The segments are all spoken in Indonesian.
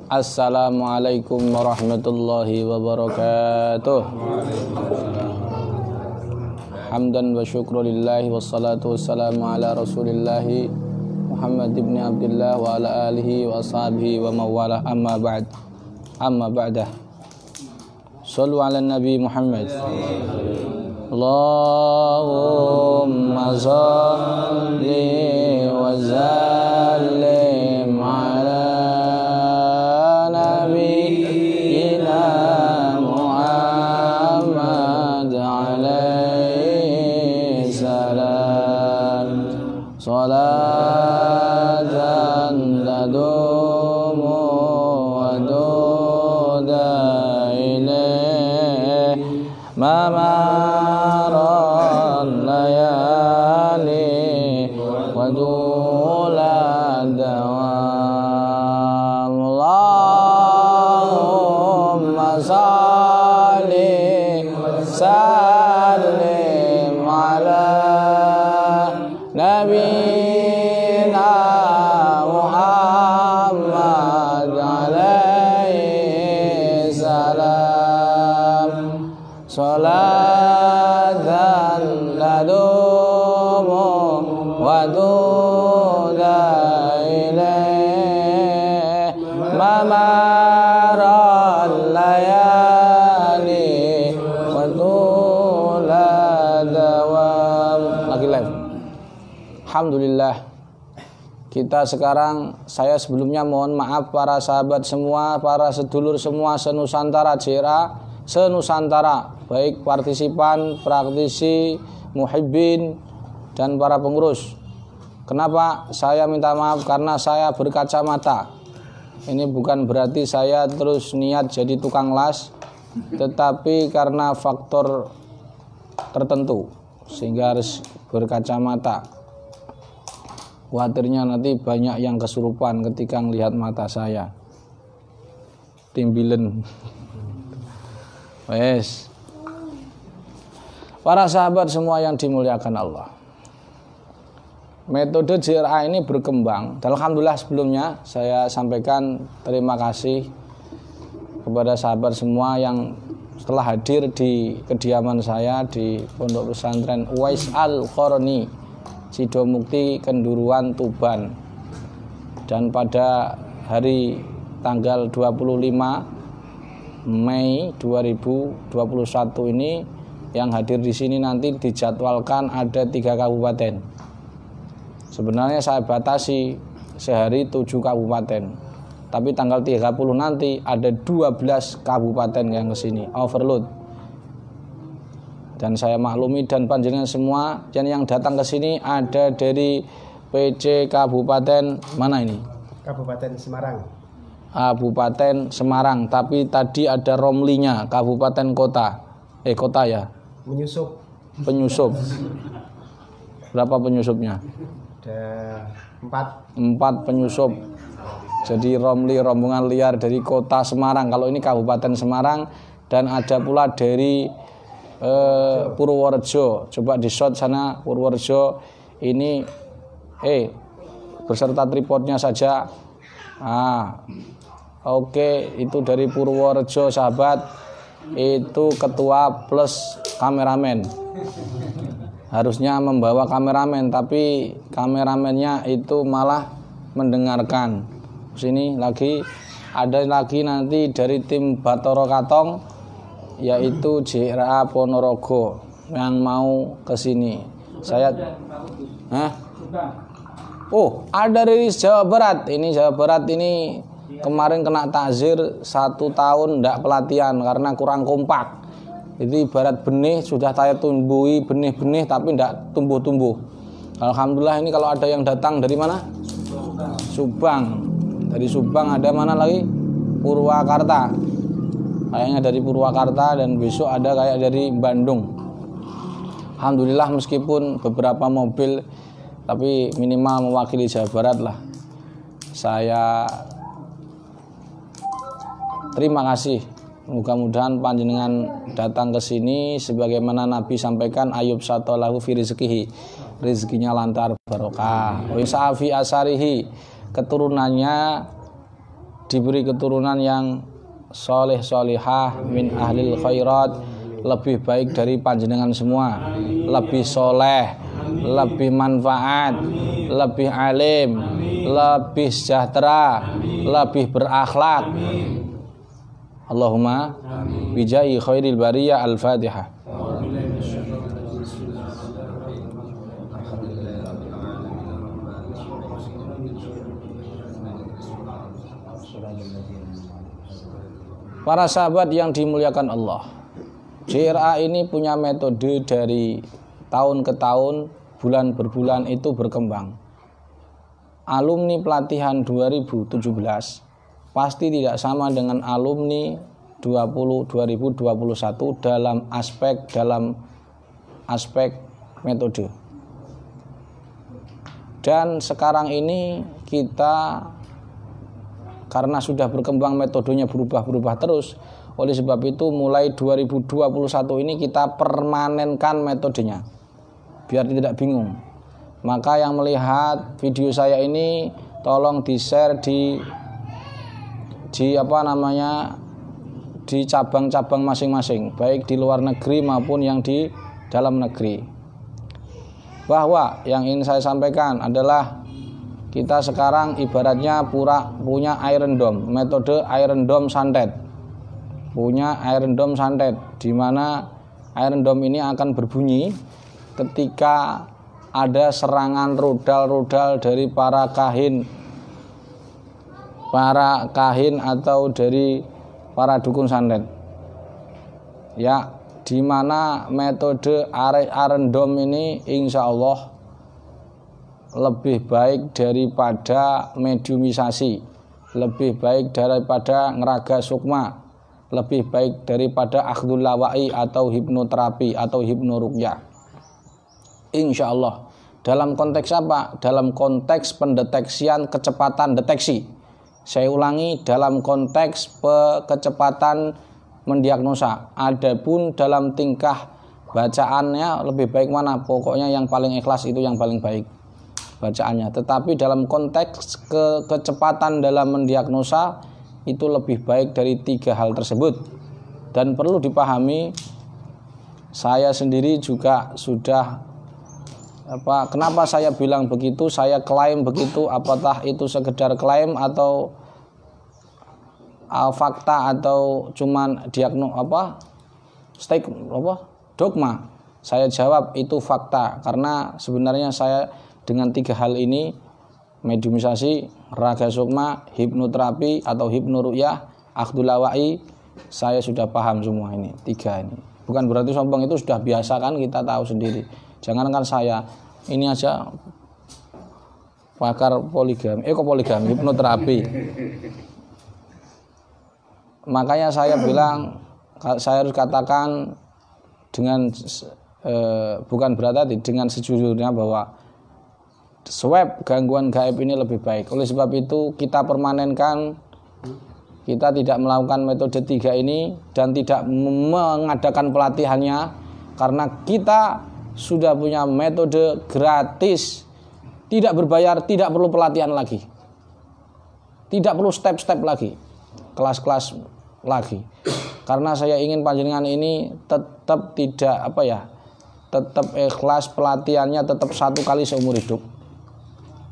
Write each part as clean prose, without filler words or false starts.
Assalamualaikum warahmatullahi wabarakatuh. Hamdan wa syukrulillahi wassalatu wassalamu ala rasulillahi Muhammad ibn Abdullah wa ala alihi wa ashabihi wa mawala amma ba'dah. Sallu ala Nabi Muhammad. Allahumma salli wa sallim ala nabiyyina Muhammad alaihi salam. Salatan tadumu wa duda ilaih mamaran layali wa dula dawam. Allahumma salli sallim ala nabiyyina Muhammad alaihi salam. Salatan tadumu wa duda ilaih mamaral layali wa dula dawam. Lagi live. Alhamdulillah. Kita sekarang, saya sebelumnya mohon maaf para sahabat semua, para sedulur semua senusantara JRA, senusantara, baik partisipan, praktisi, muhibbin, dan para pengurus. Kenapa saya minta maaf? Karena saya berkacamata. Ini bukan berarti saya terus niat jadi tukang las, tetapi karena faktor tertentu sehingga harus berkacamata. Khawatirnya nanti banyak yang kesurupan ketika melihat mata saya. Timbilen. Wes. Para sahabat semua yang dimuliakan Allah. Metode JRA ini berkembang. Alhamdulillah sebelumnya saya sampaikan terima kasih kepada sahabat semua yang telah hadir di kediaman saya di Pondok Pesantren Uwais Al-Qarni, Sidomukti, Kenduruan, Tuban. Dan pada hari tanggal 25 Mei 2021 ini yang hadir di sini nanti dijadwalkan ada 3 kabupaten. Sebenarnya saya batasi sehari 7 kabupaten. Tapi tanggal 30 nanti ada 12 kabupaten yang kesini, overload. Dan saya maklumi dan panjenengan semua dan yang datang ke sini ada dari PC Kabupaten mana ini? Kabupaten Semarang. Kabupaten Semarang, tapi tadi ada Romlinya, Kabupaten Kota. Kota ya? Penyusup. Berapa penyusupnya? Ada 4 penyusup. Jadi Romli, rombongan liar dari Kota Semarang. Kalau ini Kabupaten Semarang. Dan ada pula dari Purworejo. Coba di shot sana Purworejo ini beserta tripodnya saja. Oke, itu dari Purworejo sahabat. Itu ketua plus kameramen. Harusnya membawa kameramen, tapi kameramennya itu malah mendengarkan. Sini lagi ada lagi nanti dari tim Batoro Katong, yaitu JRA Ponorogo yang mau ke sini. Saya ada dari Jawa Barat. Ini Jawa Barat ini kemarin kena takzir 1 tahun ndak pelatihan karena kurang kompak. Itu ibarat benih sudah saya tumbuhi benih-benih tapi ndak tumbuh-tumbuh. Alhamdulillah ini kalau ada yang datang dari mana? Subang. Dari Subang ada mana lagi? Purwakarta. Kayaknya dari Purwakarta dan besok ada kayak dari Bandung. Alhamdulillah meskipun beberapa mobil tapi minimal mewakili Jawa Barat lah. Saya terima kasih. Mudah-mudahan panjenengan datang ke sini sebagaimana Nabi sampaikan ayub satolahu fi rizkihi. Rizkinya lantar barokah. Wa isafi asarihi. keturunannya diberi keturunan yang soleh solihah min ahlil khairat, lebih baik dari panjenengan semua, lebih soleh, lebih manfaat, lebih alim, lebih sejahtera, lebih berakhlak. Allahumma bijahi khairil bariyah. Al-Fatihah. Para sahabat yang dimuliakan Allah, JRA ini punya metode dari tahun ke tahun, bulan berbulan itu berkembang. Alumni pelatihan 2017 pasti tidak sama dengan alumni 2021 dalam aspek metode. Dan sekarang ini kita, karena sudah berkembang metodenya berubah-berubah terus, oleh sebab itu mulai 2021 ini kita permanenkan metodenya biar tidak bingung. Maka yang melihat video saya ini tolong di-share di cabang-cabang masing-masing, baik di luar negeri maupun yang di dalam negeri. Bahwa yang ingin saya sampaikan adalah kita sekarang ibaratnya punya Iron Dome, metode Iron Dome santet. Punya Iron Dome santet, di mana Iron Dome ini akan berbunyi ketika ada serangan rudal-rudal dari para kahin atau dari para dukun santet. Ya, di mana metode Iron Dome ini insya Allah lebih baik daripada mediumisasi, lebih baik daripada ngeraga sukma, lebih baik daripada akhdul lawai atau hipnoterapi atau hipnoruqyah. Insya Allah. Dalam konteks apa? Dalam konteks pendeteksian kecepatan deteksi. Saya ulangi, dalam konteks kecepatan mendiagnosa. Adapun dalam tingkah bacaannya lebih baik mana? Pokoknya yang paling ikhlas itu yang paling baik bacaannya. Tetapi dalam konteks kecepatan dalam mendiagnosa itu lebih baik dari 3 hal tersebut. Dan perlu dipahami, saya sendiri juga sudah kenapa saya bilang begitu, saya klaim begitu, apakah itu sekedar klaim atau fakta atau cuman dogma. Saya jawab itu fakta, karena sebenarnya saya dengan 3 hal ini, mediumisasi, raga sukma, hipnoterapi atau hipnoruqyah, akhdul lawai, saya sudah paham semua ini, 3 ini. Bukan berarti sombong, itu sudah biasa kan, kita tahu sendiri. Jangankan saya, ini aja pakar poligami, hipnoterapi. Makanya saya bilang, saya harus katakan dengan bukan berarti dengan sejujurnya bahwa swab gangguan gaib ini lebih baik. Oleh sebab itu kita permanenkan, kita tidak melakukan metode 3 ini dan tidak mengadakan pelatihannya, karena kita sudah punya metode gratis, tidak berbayar, tidak perlu pelatihan lagi, tidak perlu step-step lagi, kelas-kelas lagi. Karena saya ingin panjenengan ini tetap tetap ikhlas, pelatihannya tetap 1 kali seumur hidup.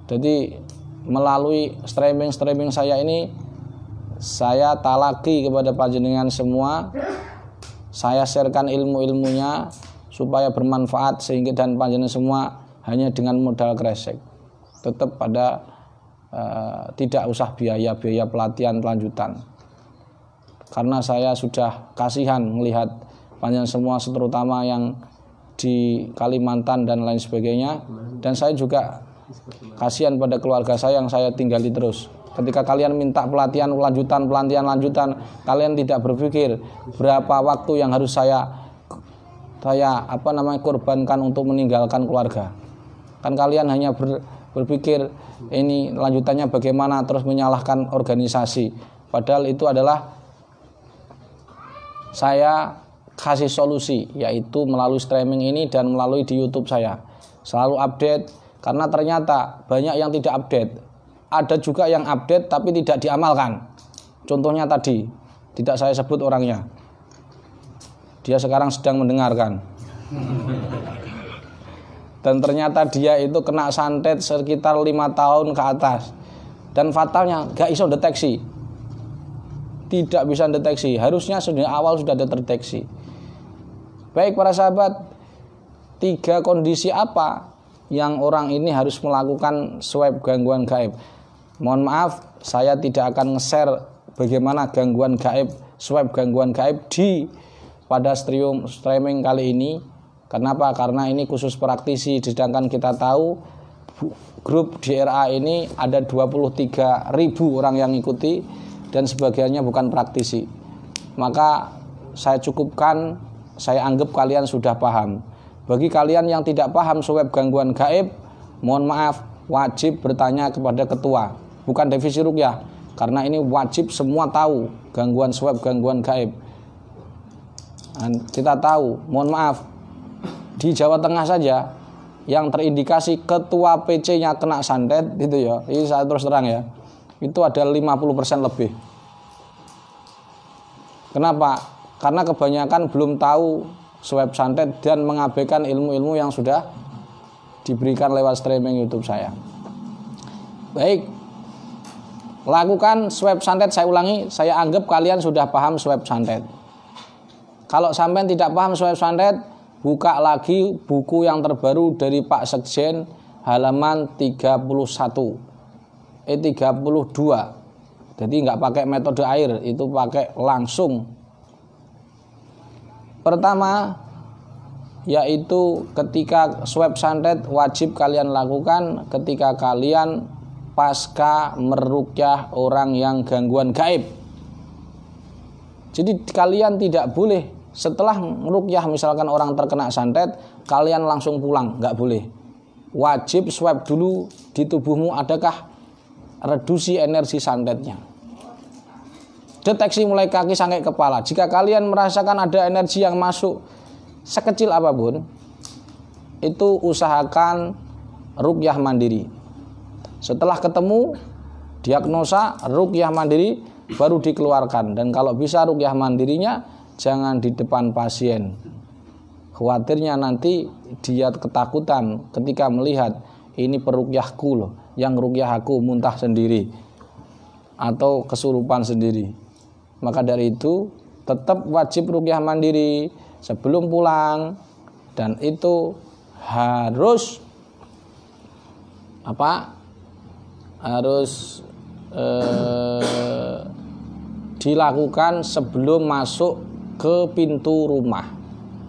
Jadi melalui streaming saya ini, saya talaki kepada panjenengan semua, saya sharekan ilmu-ilmunya supaya bermanfaat, sehingga dan panjenengan semua hanya dengan modal kresek, tetap pada tidak usah biaya pelatihan lanjutan. Karena saya sudah kasihan melihat panjenengan semua, terutama yang di Kalimantan dan lain sebagainya, dan saya juga kasihan pada keluarga saya yang saya tinggali terus. Ketika kalian minta pelatihan lanjutan, kalian tidak berpikir berapa waktu yang harus saya korbankan untuk meninggalkan keluarga. Kan kalian hanya berpikir ini lanjutannya bagaimana, terus menyalahkan organisasi. Padahal itu adalah saya kasih solusi, yaitu melalui streaming ini dan melalui di YouTube saya. Selalu update, karena ternyata banyak yang tidak update. ada juga yang update tapi tidak diamalkan. Contohnya tadi, tidak saya sebut orangnya. Dia sekarang sedang mendengarkan. Dan ternyata dia itu kena santet sekitar 5 tahun ke atas. Dan fatalnya gak iso deteksi. Tidak bisa deteksi. Harusnya sudah awal sudah terdeteksi. Baik para sahabat, 3 kondisi apa yang orang ini harus melakukan swab gangguan gaib? Mohon maaf, saya tidak akan nge-share bagaimana gangguan gaib, swab gangguan gaib pada streaming kali ini. Kenapa? Karena ini khusus praktisi, sedangkan kita tahu grup DRA ini ada 23.000 orang yang ikuti dan sebagiannya bukan praktisi. Maka saya cukupkan, saya anggap kalian sudah paham. Bagi kalian yang tidak paham swab gangguan gaib, mohon maaf, wajib bertanya kepada ketua, bukan divisi ruqyah, karena ini wajib semua tahu gangguan swab gangguan gaib. Dan kita tahu, mohon maaf, di Jawa Tengah saja yang terindikasi ketua PC-nya kena santet itu ya, ini saya terus terang ya, itu ada 50% lebih. Kenapa? Karena kebanyakan belum tahu swab santet dan mengabaikan ilmu-ilmu yang sudah diberikan lewat streaming YouTube saya. Baik, lakukan swab santet. Saya ulangi, saya anggap kalian sudah paham swab santet. Kalau sampai tidak paham swab santet, buka lagi buku yang terbaru dari Pak Sekjen halaman 32. Jadi nggak pakai metode air, itu pakai langsung. Pertama, yaitu ketika swab santet wajib kalian lakukan ketika kalian pasca meruqyah orang yang gangguan gaib. Jadi kalian tidak boleh setelah meruqyah misalkan orang terkena santet, kalian langsung pulang, nggak boleh. Wajib swab dulu di tubuhmu, adakah reduksi energi santetnya. Deteksi mulai kaki sampai kepala. Jika kalian merasakan ada energi yang masuk sekecil apapun, itu usahakan ruqyah mandiri. Setelah ketemu diagnosa ruqyah mandiri baru dikeluarkan. Dan kalau bisa ruqyah mandirinya jangan di depan pasien. Khawatirnya nanti dia ketakutan ketika melihat ini peruqyahku loh, yang ruqyah aku muntah sendiri atau kesurupan sendiri. Maka dari itu tetap wajib ruqyah mandiri sebelum pulang, dan itu harus dilakukan sebelum masuk ke pintu rumah.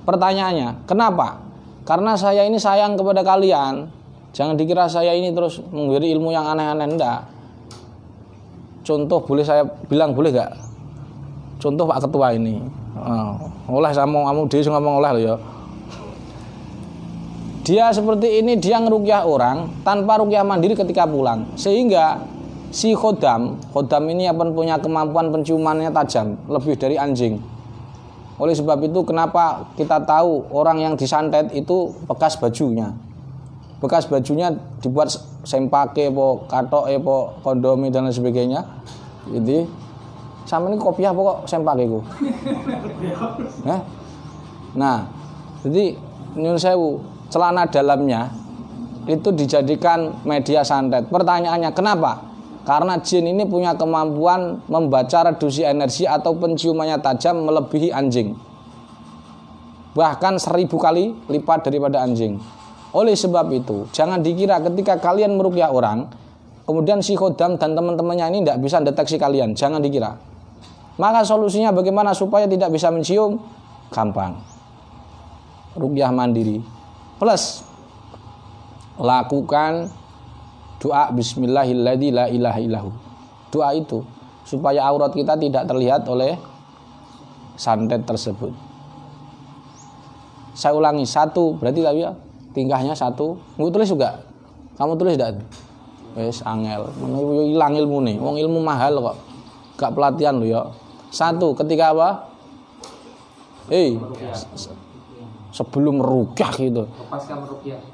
Pertanyaannya, kenapa? Karena saya ini sayang kepada kalian. Jangan dikira saya ini terus menggiri ilmu yang aneh-aneh, enggak. Contoh boleh saya bilang, boleh gak? Contoh Pak Ketua ini. Oleh sama kamu dia ngomong oleh loh ya. Dia seperti ini, dia ngeruqyah orang tanpa ruqyah mandiri ketika pulang. Sehingga si khodam ini akan punya kemampuan penciumannya tajam, lebih dari anjing. Oleh sebab itu kenapa kita tahu orang yang disantet itu bekas bajunya. Bekas bajunya dibuat sempake, katoke, kondomi dan lain sebagainya. Jadi sama ini kopiah pokok sempake ku. Nah, jadi nyun sewu, celana dalamnya itu dijadikan media santet. Pertanyaannya kenapa? Karena jin ini punya kemampuan membaca reduksi energi atau penciumannya tajam melebihi anjing. Bahkan 1000 kali lipat daripada anjing. Oleh sebab itu, jangan dikira ketika kalian meruqyah orang, kemudian si khodam dan teman-temannya ini tidak bisa deteksi kalian. Jangan dikira. Maka solusinya bagaimana supaya tidak bisa mencium? Gampang. Ruqyah mandiri. Plus, lakukan doa bismillahilladzi la ilaha illahu. Doa itu supaya aurat kita tidak terlihat oleh santet tersebut. Saya ulangi, 1 berarti tadi ya tingkahnya 1. Nggak tulis juga. Kamu tulis enggak? Wes angel. Menawa ilang ilmune. Wong ilmu mahal kok. Gak pelatihan lho ya. 1 ketika apa? Sebelum meruqyah gitu.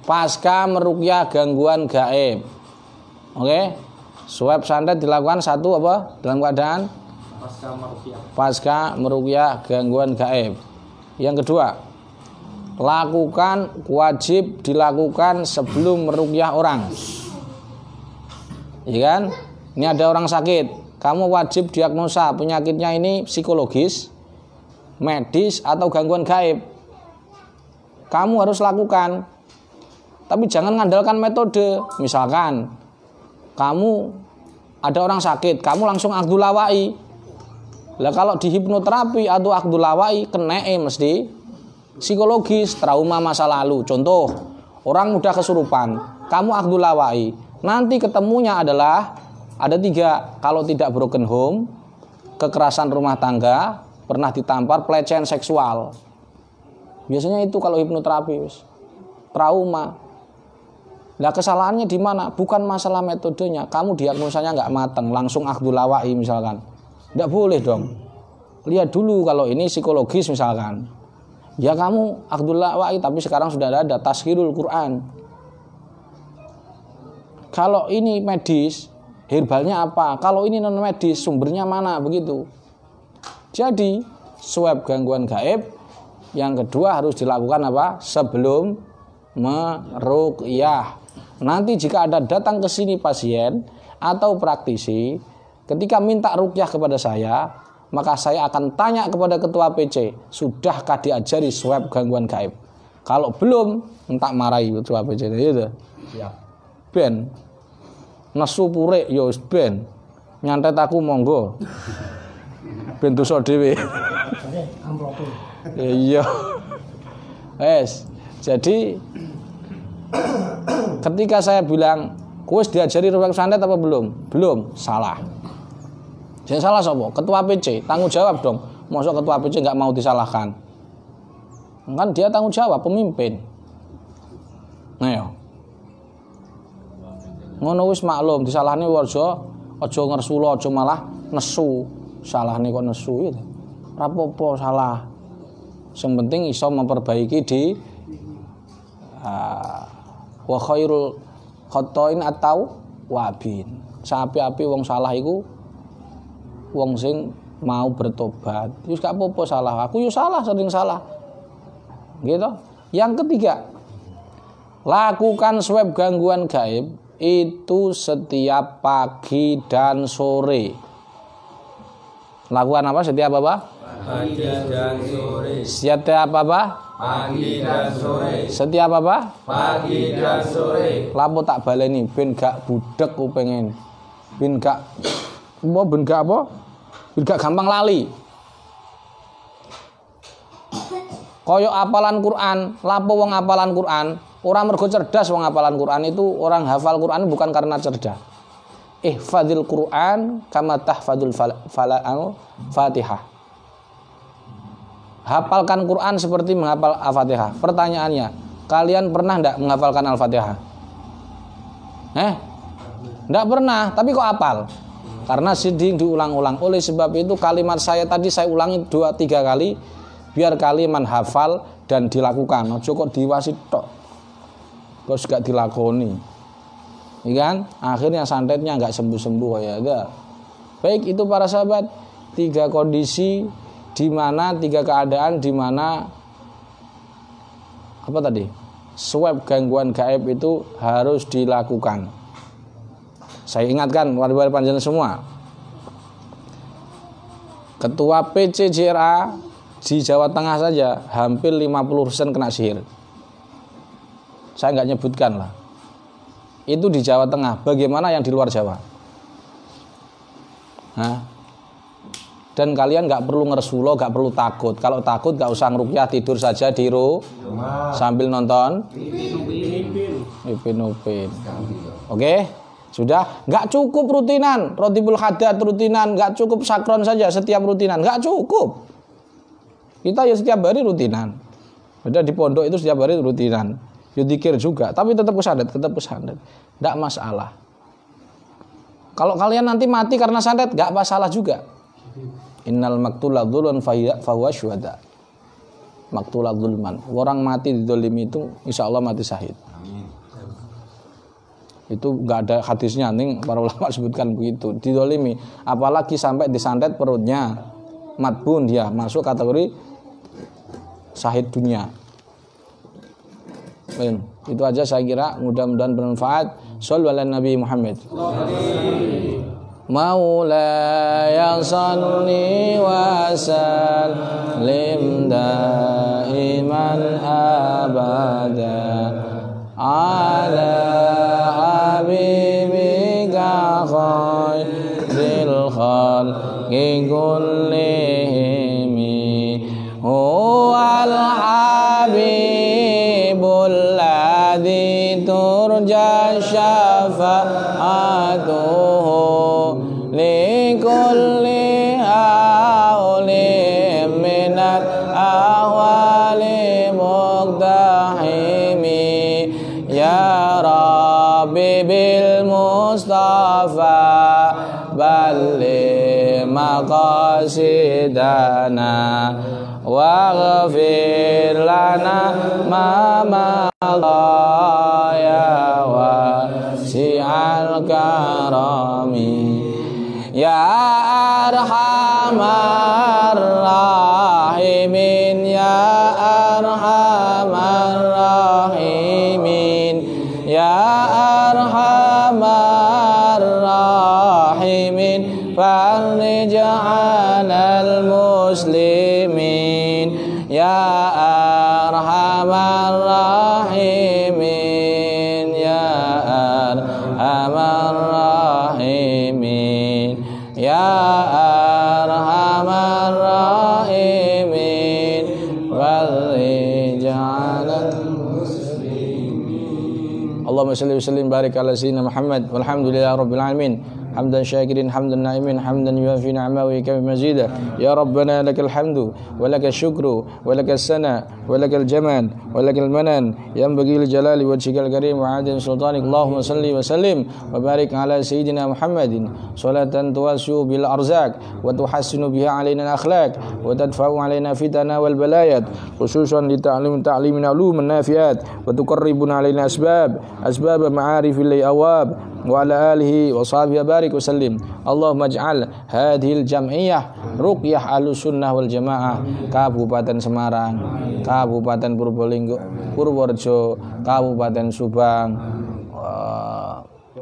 Pasca meruqyah gangguan gaib. Oke. Swab santet dilakukan satu apa? Dalam keadaan pasca meruqyah gangguan gaib. Yang kedua, wajib dilakukan sebelum meruqyah orang. Iya kan? Ini ada orang sakit, kamu wajib diagnosa penyakitnya ini psikologis, medis atau gangguan gaib. Kamu harus lakukan. Tapi jangan mengandalkan metode. Misalkan kamu ada orang sakit, kamu langsung akdul lawai. Lah kalau di hipnoterapi atau akdul lawai kena mesti psikologis, trauma masa lalu. Contoh, orang mudah kesurupan, kamu akdul lawai. Nanti ketemunya adalah ada 3. Kalau tidak broken home, kekerasan rumah tangga, pernah ditampar, pelecehan seksual. Biasanya itu kalau hipnoterapi, trauma. Nah kesalahannya di mana? Bukan masalah metodenya. Kamu diagnosanya nggak matang, langsung akdul lawai misalkan. Nggak boleh dong. Lihat dulu kalau ini psikologis misalkan. Ya kamu akdul lawai, tapi sekarang sudah ada tazkirul Quran. Kalau ini medis, herbalnya apa? Kalau ini non medis, sumbernya mana? Begitu. Jadi swab gangguan gaib yang kedua harus dilakukan apa? Sebelum meruqyah. Nanti jika ada datang ke sini pasien atau praktisi, ketika minta ruqyah kepada saya, maka saya akan tanya kepada ketua PC, sudahkah diajari swab gangguan gaib? Kalau belum, entak marahi ketua PC itu. Siap. Ben. Nesu purek ya wis ben. Nyantet aku monggo. Ben dosa dhewe. Oke, amplope. Iya. Wes. Jadi ketika saya bilang, "Kuwis diajari ruqyah santet apa belum?" Belum, salah. Yang salah sapa? Ketua PC, tanggung jawab dong. Mosok ketua PC enggak mau disalahkan. Kan dia tanggung jawab, pemimpin. Nah ya. Ngono wis maklum, disalahne warga, aja ngersula, aja malah nesu. Salahne kok nesu itu. Ora apa-apa salah. Yang penting iso memperbaiki di wa khairul khata'in atau wabin. Sapi-api wong salah iku wong sing mau bertobat. Wis gak apa-apa salah. Aku yo salah, sering salah. Gitu. Yang ketiga, lakukan swab gangguan gaib itu setiap pagi dan sore. Lakukan apa setiap apa? Pagi dan sore. Setiap apa? Pagi dan sore. Setiap apa? Pagi dan sore. Lampu tak baleni ben gak budek pengen. Ben gak apa? Ben gak gampang lali. Koyok apalan Quran, lapo wong apalan Quran, orang mergo cerdas wong apalan Quran itu, orang hafal Quran bukan karena cerdas. Ihfadzil Quran kama tahfadzul Fatihah. Hafalkan Quran seperti menghafal Al-Fatihah. Pertanyaannya, kalian pernah enggak menghafalkan Al-Fatihah? Enggak pernah, tapi kok hafal? Karena sering diulang-ulang. Oleh sebab itu kalimat saya tadi saya ulangi 2-3 kali biar kalian hafal dan dilakukan. Ojo kok diwasi tok. Kok gak dilakoni. Iya kan? Akhirnya santetnya enggak sembuh-sembuh ya ada. Baik itu para sahabat, 3 kondisi di mana 3 keadaan di mana apa tadi? Swab gangguan gaib itu harus dilakukan. Saya ingatkan warga panjenengan semua. Ketua PCJRA di Jawa Tengah saja hampir 50% kena sihir. Saya nggak nyebutkan lah. Itu di Jawa Tengah. Bagaimana yang di luar Jawa? Dan kalian nggak perlu ngersulo, nggak perlu takut. Kalau takut nggak usah ngeruqyah, tidur saja di rumah sambil nonton Ipin Upin. Oke, sudah. Nggak cukup rutinan, Rotibul Haddad rutinan, nggak cukup sakron saja setiap rutinan, nggak cukup. Kita ya setiap hari rutinan. Ada di pondok itu setiap hari rutinan. Ya zikir juga, tapi tetap santet. Enggak masalah. Kalau kalian nanti mati karena santet, enggak masalah juga. Innal maktula dzulun fahuwa syuhada. Maktula dzulman. Orang mati dizalimi itu insyaallah mati syahid. Amin. Itu nggak ada hadisnya, nih para ulama sebutkan begitu, didolimi, apalagi sampai disantet perutnya, matbun, dia masuk kategori syahid dunia. Itu aja saya kira, mudah-mudahan bermanfaat. Shallu ala Nabi Muhammad. Maulaya salli wa sallim daiman abada ala habibika khairil khalqi kullihim huwal habibul ladzi turja syafa'atuhu likulli hawli minal ahwali muqtahimi ya Rabbi bil Mustafa balli maqasidana waghfir lana ma madha ya wasi'al karami ya arhamar rahimin ya arhamar rahimin ya arhamar rahimin farij 'alal muslimin ya arhamar rahimin ya arhamar rahimin ya arhamar rahimin farij 'alal muslimin. Allahumma shalli wa sallim barik ala sayyidina Muhammad walhamdulillahi rabbil alamin. حمدا شاكرين حمدا نائمين حمدا يوافي نعمه ويكفي مزيدا يا ربنا لك الحمد ولك الشكر ولك الثناء ولك الجمال ولك المنن ينبغي لجلال وجهك الكريم وعظيم سلطانك. اللهم صل وسلم وبارك على سيدنا محمد صلاة توسع بالأرزاق وتحسن بها علينا الأخلاق وتدفع علينا فتن والبلايات خصوصا لتعليم علوم النافعات وتقربنا علينا أسباب معارف الأواب وعلى آله وصحبه barik wasallim. Allahumma ij'al hadhil jam'iyah ruqyah ahlussunnah wal jamaah Kabupaten Semarang, Kabupaten Purworejo, Kabupaten Subang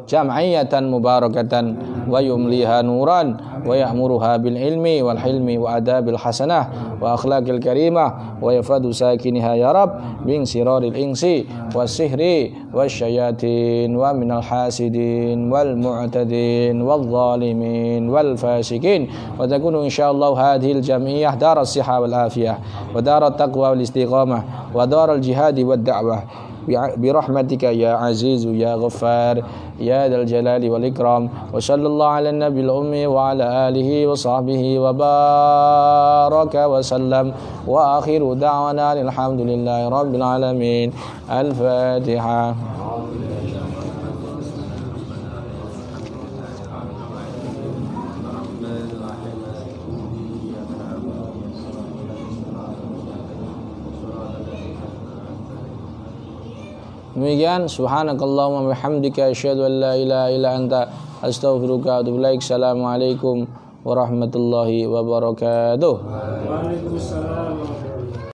jam'iyatan mubarakatan wa yumliha nuran wa ya'muruha bil ilmi wal hilmi wa adabil hasanah wa akhlaqil karimah wa yafadu sakiniha ya rab min siraril insi was sihri wasyayatin wa minal hasidin wal mu'tadin wal zalimin wal fasikin wa takunu insyaallah hadhil jam'iyah daras siha wal afiyah wa darat taqwa wal istiqamah wa daral jihadi wad da'wah برحمتك يا عزيز يا غفار يا ذا الجلال والإكرام وصلى الله على النبي الأمي وعلى آله وصحبه وبارك وسلم وآخر دعوانا الحمد لله رب العالمين. الفاتحة. Demikian, subhanakallahumma bihamdika asyhadu an la ilaha illa anta astaghfiruka wa atubu ilaik. Assalamualaikum warahmatullahi wabarakatuh. Waalaikumsalam.